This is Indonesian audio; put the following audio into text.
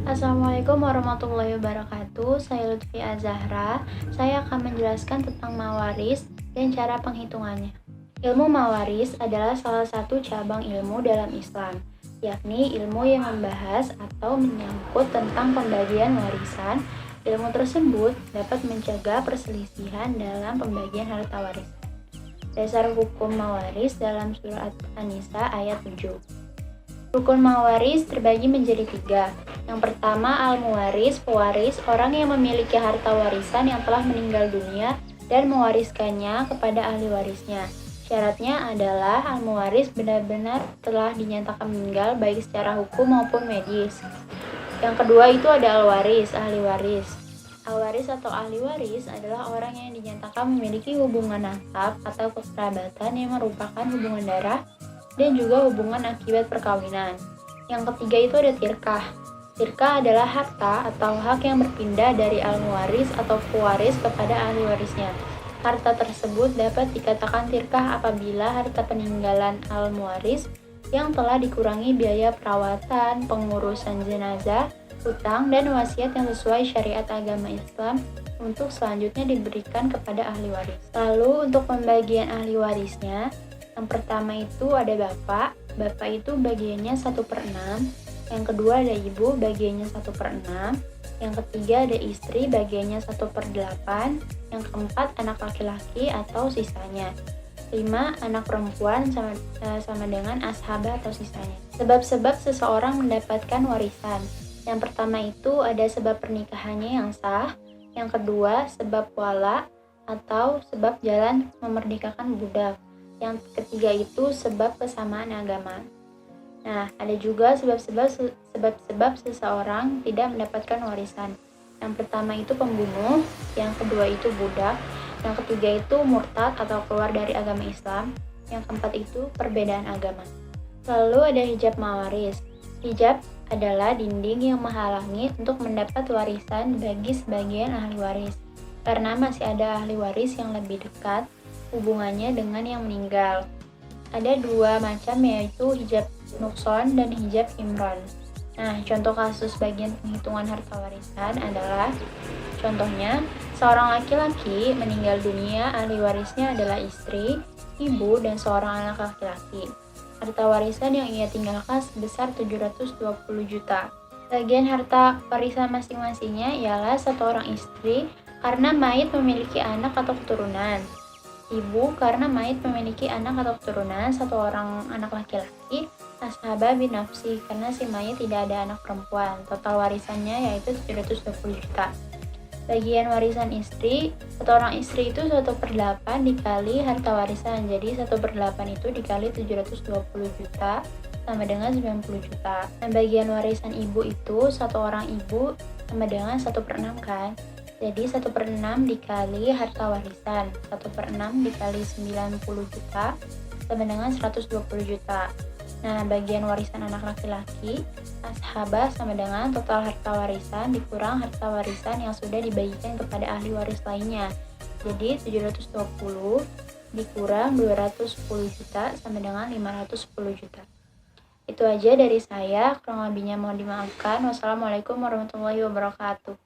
Assalamualaikum warahmatullahi wabarakatuh. Saya Lutfi Azahra. Saya akan menjelaskan tentang mawaris dan cara penghitungannya. Ilmu mawaris adalah salah satu cabang ilmu dalam Islam, yakni ilmu yang membahas atau menyangkut tentang pembagian warisan. Ilmu tersebut dapat mencegah perselisihan dalam pembagian harta waris. Dasar hukum mawaris dalam surat An-Nisa ayat 7. Rukun mawaris terbagi menjadi 3. Yang pertama, al-muwaris, pewaris, orang yang memiliki harta warisan yang telah meninggal dunia dan mewariskannya kepada ahli warisnya. Syaratnya adalah al-muwaris benar-benar telah dinyatakan meninggal baik secara hukum maupun medis. Yang kedua itu ada al-waris, ahli waris. Al-waris atau ahli waris adalah orang yang dinyatakan memiliki hubungan nasab atau kekerabatan yang merupakan hubungan darah dan juga hubungan akibat perkawinan. Yang ketiga itu ada tirkah. Tirkah adalah harta atau hak yang berpindah dari al-muwaris atau pewaris kepada ahli warisnya. Harta tersebut dapat dikatakan tirkah apabila harta peninggalan al-muwaris yang telah dikurangi biaya perawatan, pengurusan jenazah, hutang, dan wasiat yang sesuai syariat agama Islam untuk selanjutnya diberikan kepada ahli waris. Lalu untuk pembagian ahli warisnya, yang pertama itu ada bapak. Bapak itu bagiannya 1/6. Yang kedua ada ibu, bagiannya 1/6. Yang ketiga ada istri, bagiannya 1/8. Yang keempat anak laki-laki atau sisanya. 5. Anak perempuan sama dengan ashabah atau sisanya. Sebab-sebab seseorang mendapatkan warisan. Yang pertama itu ada sebab pernikahannya yang sah. Yang kedua sebab wala atau sebab jalan memerdekakan budak. Yang ketiga itu sebab kesamaan agama. Nah, ada juga sebab-sebab seseorang tidak mendapatkan warisan. Yang pertama itu pembunuh, yang kedua itu budak, yang ketiga itu murtad atau keluar dari agama Islam, yang keempat itu perbedaan agama. Lalu ada hijab mawaris. Hijab adalah dinding yang menghalangi untuk mendapat warisan bagi sebagian ahli waris, karena masih ada ahli waris yang lebih dekat hubungannya dengan yang meninggal. Ada 2 macam, yaitu hijab nukson dan hijab imron. Nah, contoh kasus bagian penghitungan harta warisan adalah, contohnya, seorang laki-laki meninggal dunia, ahli warisnya adalah istri, ibu, dan seorang anak laki-laki. Harta warisan yang ia tinggalkan sebesar 720 juta. Bagian harta warisan masing-masingnya ialah satu orang istri karena mayit memiliki anak atau keturunan, ibu karena mayit memiliki anak atau keturunan, satu orang anak laki-laki, ashabah bin nafsi karena si mayit tidak ada anak perempuan. Total warisannya yaitu 720 juta. Bagian warisan istri, satu orang istri itu 1/8 dikali harta warisan, jadi 1/8 itu dikali 720 juta sama dengan 90 juta. Dan bagian warisan ibu itu, satu orang ibu sama dengan 1/6 kan, jadi 1/6 dikali harta warisan, 1/6 dikali 90 juta sama dengan 120 juta. Nah, bagian warisan anak laki-laki, ashabah sama dengan total harta warisan dikurang harta warisan yang sudah dibagikan kepada ahli waris lainnya. Jadi 720 dikurang 210 juta sama dengan 510 juta. Itu aja dari saya, kurang lebihnya mohon dimaafkan. Wassalamualaikum warahmatullahi wabarakatuh.